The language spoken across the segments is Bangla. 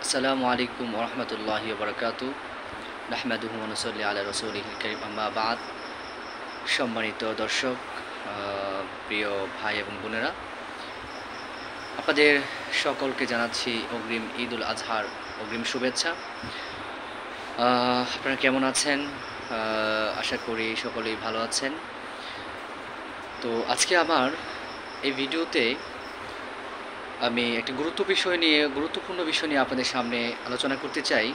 আসসালামু আলাইকুম ওয়া রাহমাতুল্লাহি ওয়া বারাকাতুহু নাহমাদুহু ওয়া নুসাল্লি আলা রাসূলিহিল কারীম আম্মা বা'দ। সম্মানিত দর্শক, প্রিয় ভাই এবং বোনেরা, আপনাদের সকলকে জানাচ্ছি অগ্রিম ঈদুল আজহার অগ্রিম শুভেচ্ছা। আপনারা কেমন আছেন? আশা করি সকলেই ভালো আছেন। তো আজকে আমার এই ভিডিওতে আমি একটা গুরুত্বপূর্ণ বিষয় নিয়ে আপনাদের সামনে আলোচনা করতে চাই।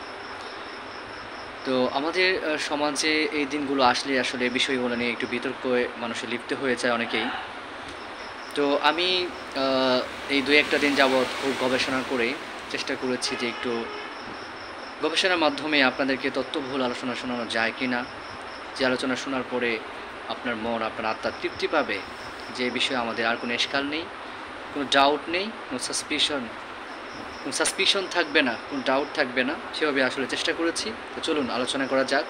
তো আমাদের সমাজে এই দিনগুলো আসলে বিষয়গুলো নিয়ে একটু বিতর্কে মানুষের লিপ্ত হয়ে যায় অনেকেই। তো আমি এই ২-১টা দিন যাবৎ খুব গবেষণা করে চেষ্টা করেছি যে একটু গবেষণার মাধ্যমে আপনাদেরকে তথ্যবহুল আলোচনা শোনানো যায় কি না, যে আলোচনা শোনার পরে আপনার মন, আপনার আত্মা তৃপ্তি পাবে, যে বিষয়ে আমাদের আর কোনো এশকাল নেই, কোনো ডাউট নেই, কোনো সাসপিশন থাকবে না, কোনো ডাউট থাকবে না, সেভাবে আসলে চেষ্টা করেছি। তো চলুন আলোচনা করা যাক।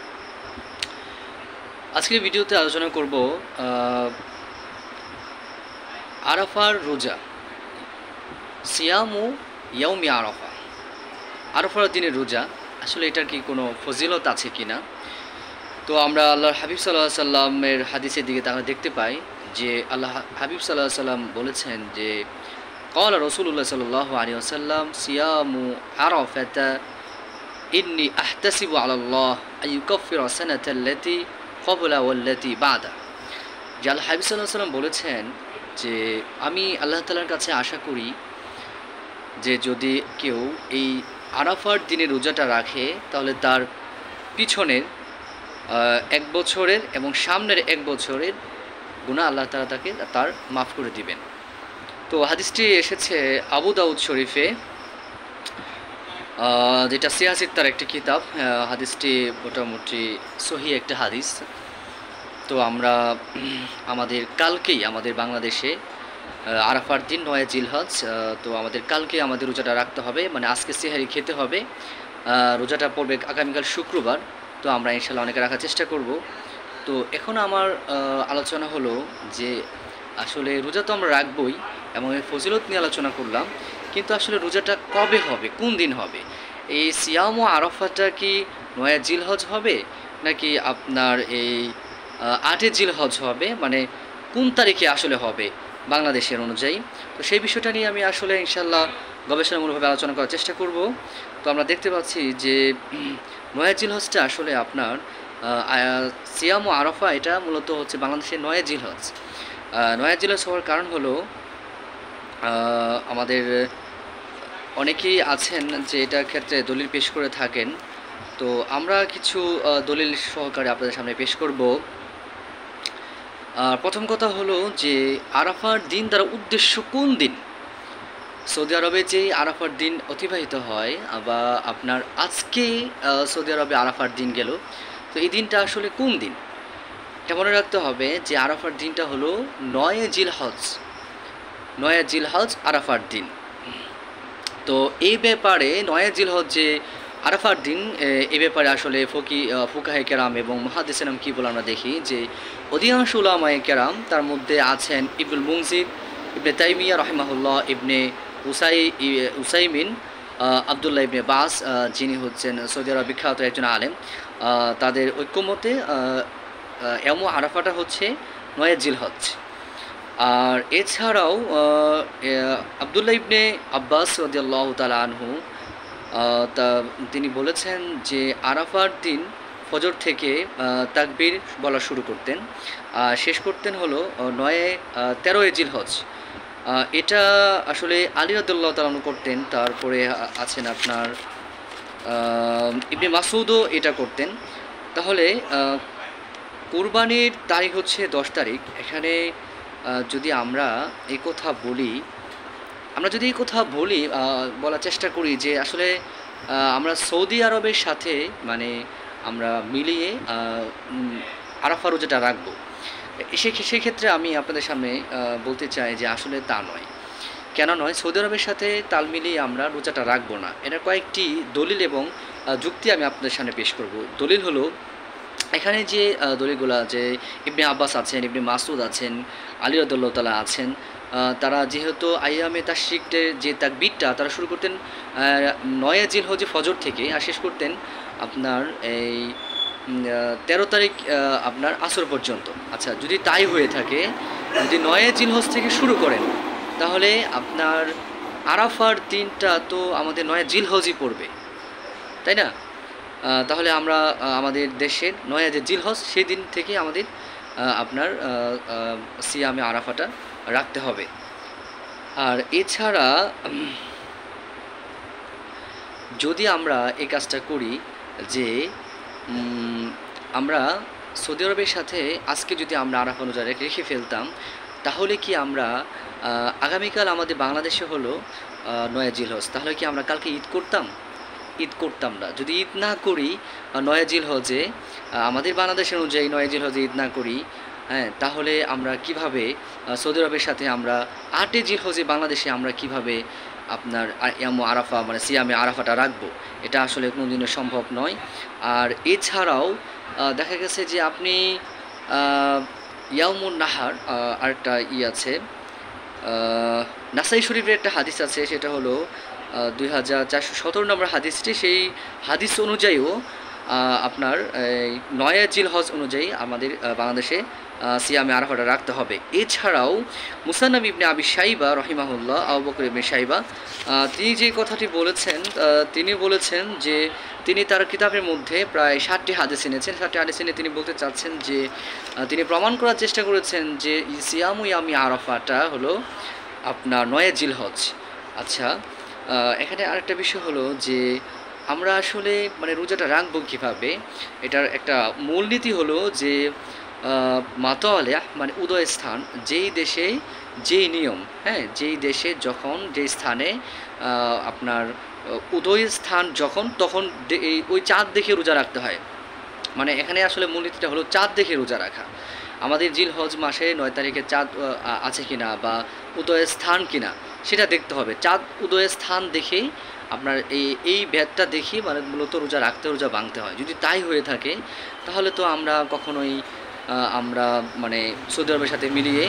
আজকের ভিডিওতে আলোচনা করব আরাফার রোজা, সিয়ামু ইয়াউমি আরাফা। আরাফার দিনের রোজা আসলে এটার কি কোনো ফজিলত আছে কি না? তো আমরা আল্লাহর হাবিব সাল্লাল্লাহু আলাইহি সাল্লামের হাদিসের দিকে তাহলে দেখতে পাই যে আল্লাহ হাবিব সাল্লাল্লাহু আলাইহি সাল্লাম বলেছেন যে ক্বালা রাসূলুল্লাহ সাল্লাল্লাহু আলাইহি ওয়াসাল্লাম সিয়ামু আরাফাতা ইন্নী আহতাসিবু আলাল্লাহ আইয়ুকাফিরা সানাতাল্লাতী ক্বাবলা ওয়াল্লাতী বা'দা। যে আল্লাহ হাবিব সাল্লাল্লাহু আলাইহি সাল্লাম বলেছেন যে আমি আল্লাহ তাআলার কাছে আশা করি যে যদি কেউ এই আরাফার দিনে রোজাটা রাখে তাহলে তার পিছনের ১ বছরের এবং সামনের ১ বছরের গুনাহ আল্লাহ তাআলা তার মাফ করে দিবেন। তো হাদিসটি এসেছে আবু দাউদ শরীফে, যেটা সিয়াসিত্তার একটি কিতাব। হাদিসটি মোটামুটি সহিহ একটা হাদিস। তো আমরা আমাদের বাংলাদেশে আরাফার দিন ৯ জিলহজ। তো আমাদের কালকেই আমাদের রোজাটা রাখতে হবে, মানে আজকে সেহারি খেতে হবে। রোজাটা পড়বে আগামীকাল শুক্রবার। তো আমরা ইনশাল্লাহ অনেকে রাখার চেষ্টা করব। তো এখন আমার আলোচনা হলো যে আসলে রোজা তো আমরা রাখবই এবং এই ফজিলত নিয়ে আলোচনা করলাম, কিন্তু আসলে রোজাটা কবে হবে, কোন দিন হবে? এই সিয়াম ও আরাফাটা কি ৯ জিলহজ হবে নাকি আপনার এই ৮ জিলহজ হবে, মানে কোন তারিখে আসলে হবে বাংলাদেশের অনুযায়ী? তো সেই বিষয়টা নিয়ে আমি আসলে ইনশাল্লাহ গবেষণামূলকভাবে আলোচনা করার চেষ্টা করব। তো আমরা দেখতে পাচ্ছি যে ৯ জিলহজটা আসলে আপনার সিয়াম ও আরাফা এটা মূলত হচ্ছে বাংলাদেশের ৯ জিলহজ। ৯ জিলহজ হওয়ার কারণ হলো আমাদের অনেকেই আছেন যে এটার ক্ষেত্রে দলিল পেশ করে থাকেন। তো আমরা কিছু দলিল সহকারে আপনাদের সামনে পেশ করব। প্রথম কথা হলো যে আরাফার দিন দ্বারা উদ্দেশ্য কোন দিন? সৌদি আরবে যেই আরাফার দিন অতিবাহিত হয় বা আপনার আজকে সৌদি আরবে আরাফার দিন গেল, তো এই দিনটা আসলে কোন দিন? এটা মনে রাখতে হবে যে আরাফার দিনটা হলো ৯ জিলহজ। ৯ জিলহজ আরাফার দিন। তো এই ব্যাপারে ৯ জিলহজ যে আরাফার দিন, এ ব্যাপারে আসলে ফুকাহে কেরাম এবং মুহাদ্দিসিন কি বলে আমরা দেখি যে অধিকাংশ উলামায়ে কেরাম, তার মধ্যে আছেন ইবনুল মুনজির, ইবনে তাইমিয়া রাহিমাহুল্লাহ, ইবনে উসাইমিন, আবদুল্লাহ ইবনে বাস, যিনি হচ্ছেন সৌদি আরব বিখ্যাত একজন আলেম, তাদের ঐক্যমতে ইয়াউমু আরাফাটা হচ্ছে ৯ জিলহজ। আর এছাড়াও আবদুল্লাহ ইবনে আব্বাস রাদিয়াল্লাহু তাআলা আনহু তিনি বলেছেন যে আরাফার দিন ফজর থেকে তাকবীর বলা শুরু করতেন, শেষ করতেন হলো 13 জিলহজ। এটা আসলে আলী রাদিয়াল্লাহু তাআলা আনহু করতেন। তারপরে আছেন আপনার ইবনে মাসউদও এটা করতেন। তাহলে কুরবানির তারিখ হচ্ছে ১০ তারিখ। এখানে যদি আমরা এই কথা বলি, বলার চেষ্টা করি যে আসলে আমরা সৌদি আরবের সাথে মানে আমরা মিলিয়ে আরাফা রোজাটা রাখবো, সেক্ষেত্রে আমি আপনাদের সামনে বলতে চাই যে আসলে তা নয়। কেন নয়? সৌদি আরবের সাথে তাল মিলিয়ে আমরা রোজাটা রাখবো না। এটার কয়েকটি দলিল এবং যুক্তি আমি আপনাদের সামনে পেশ করব। দলিল হলো, এখানে যে দলিলগুলো, যে ইবনে আব্বাস আছেন, ইবনে মাসউদ আছেন, আলী রাদিয়াল্লাহু তাআলা আছেন, তারা যেহেতু আইয়ামে তাশরিকের যে তাকবীরটা তারা শুরু করতেন 9 জিলহজ ফজর থেকে আর শেষ করতেন আপনার এই 13 তারিখ আপনার আসর পর্যন্ত। আচ্ছা, যদি তাই হয়ে থাকে, যদি 9 জিলহজ থেকে শুরু করেন, তাহলে আপনার আরাফার দিনটা তো আমাদের 9 জিলহজই পড়বে, তাই না? তাহলে আমরা আমাদের দেশের 9 জিলহজ সেই দিন থেকে আমাদের আপনার সিয়ামে আরাফাটা রাখতে হবে। আর এছাড়া যদি আমরা এই কাজটা করি যে আমরা সৌদি আরবের সাথে আজকে যদি আমরা আরাফা রোজা রেখে ফেলতাম, তাহলে কি আমরা আগামীকাল আমাদের বাংলাদেশে হলো 9 জিলহজ, তাহলে কি আমরা কালকে ঈদ করতাম? ঈদ করতাম না। যদি ঈদ না করি 9 জিলহজে, আমাদের বাংলাদেশের অনুযায়ী 9 জিলহজে ঈদ না করি, হ্যাঁ, তাহলে আমরা কিভাবে সৌদি আরবের সাথে আমরা 8 জিলহজে বাংলাদেশে আমরা কিভাবে আপনার আরাফা মানে সিয়ামে আরাফাটা রাখবো? এটা আসলে কোনো দিনের সম্ভব নয়। আর এছাড়াও দেখা গেছে যে আপনি ইয়াউমুন নাহার আরেকটা আছে, নাসাই শরীফের একটা হাদিস আছে, সেটা হলো 2417 নম্বর হাদিসটি। সেই হাদিস অনুযায়ীও আপনার 9 জিলহজ অনুযায়ী আমাদের বাংলাদেশে সিয়ামে আরাফাটা রাখতে হবে। এছাড়াও মুসান্নাফ ইবনে আবি শাইবা রহিমাহুল্লাহ, আবু বকর ইবনে শাইবা, তিনি যে কথাটি বলেছেন, তিনি বলেছেন যে তিনি তার কিতাবের মধ্যে প্রায় 60টি হাদিস এনেছেন। 60টি হাদিস এনে তিনি বলতে চাচ্ছেন যে তিনি প্রমাণ করার চেষ্টা করেছেন যে সিয়ামু ইয়ামি আরাফাটা হলো আপনার 9 জিলহজ। আচ্ছা, এখানে আরেকটা বিষয় হলো যে আমরা আসলে মানে রোজাটা রাখবো কীভাবে, এটার একটা মূলনীতি হলো যে মাতালিয়া মানে উদয়স্থান, যেই দেশে যেই নিয়ম, হ্যাঁ, যেই দেশে যখন যেই স্থানে আপনার উদয় স্থান যখন তখন ওই চাঁদ দেখে রোজা রাখতে হয়। মানে এখানে আসলে মূলনীতিটা হলো চাঁদ দেখে রোজা রাখা। আমাদের জিলহজ মাসে 9 তারিখে চাঁদ আছে কিনা বা উদয় স্থান কিনা সেটা দেখতে হবে। চাঁদ উদয় স্থান দেখেই আপনার এই ভেদটা দেখি মানে মূলত রোজা রাখতে, রোজা ভাঙতে হয়। যদি তাই হয়ে থাকে তাহলে তো আমরা কখনোই আমরা মানে সৌদি আরবের সাথে মিলিয়ে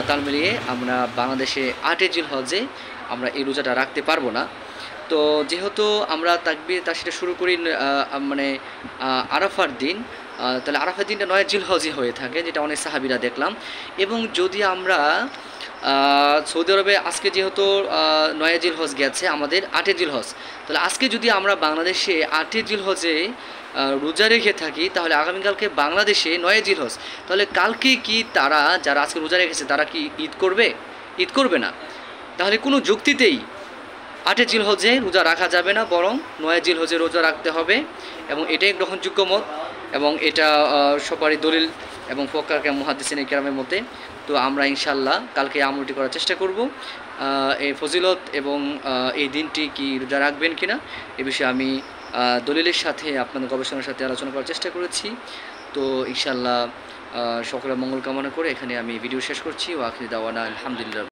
তাল মিলিয়ে আমরা বাংলাদেশে 8 জিলহজে আমরা এই রোজাটা রাখতে পারবো না। তো যেহেতু আমরা তাকবীর তার সেটা শুরু করি মানে আরাফার দিন, তাহলে আরাফার দিনটা 9 জিলহজই হয়ে থাকে, যেটা অনেক সাহাবীরা দেখলাম। এবং যদি আমরা সৌদি আরবে আজকে যেহেতু 9 জিলহজ গেছে, আমাদের 8 জিলহজ, তাহলে আজকে যদি আমরা বাংলাদেশে 8 জিলহজে রোজা রেখে থাকি, তাহলে আগামীকালকে বাংলাদেশে 9 জিলহজ, তাহলে কালকে কি তারা যারা আজকে রোজা রেখেছে তারা কি ঈদ করবে? ঈদ করবে না। তাহলে কোনো যুক্তিতেই 8 জিলহজে রোজা রাখা যাবে না, বরং 9 জিলহজে রোজা রাখতে হবে। এবং এটাই গ্রহণযোগ্য মত, এবং এটা সবারই দলিল এবং ফোকাকে মুহাদ্দিসিনে কেরামের মতে। তো আমরা ইনশাল্লাহ কালকে আমলটি করার চেষ্টা করব। এই ফজিলত এবং এই দিনটি কি রোজা রাখবেন কিনা এ বিষয়ে আমি দলিলের সাথে আপনাদের গবেষণার সাথে আলোচনা করার চেষ্টা করেছি। তো ইনশাল্লাহ সকলের মঙ্গল কামনা করে এখানে আমি ভিডিও শেষ করছি। ওয়া আখিরু দাওয়ানা আলহামদুলিল্লাহ।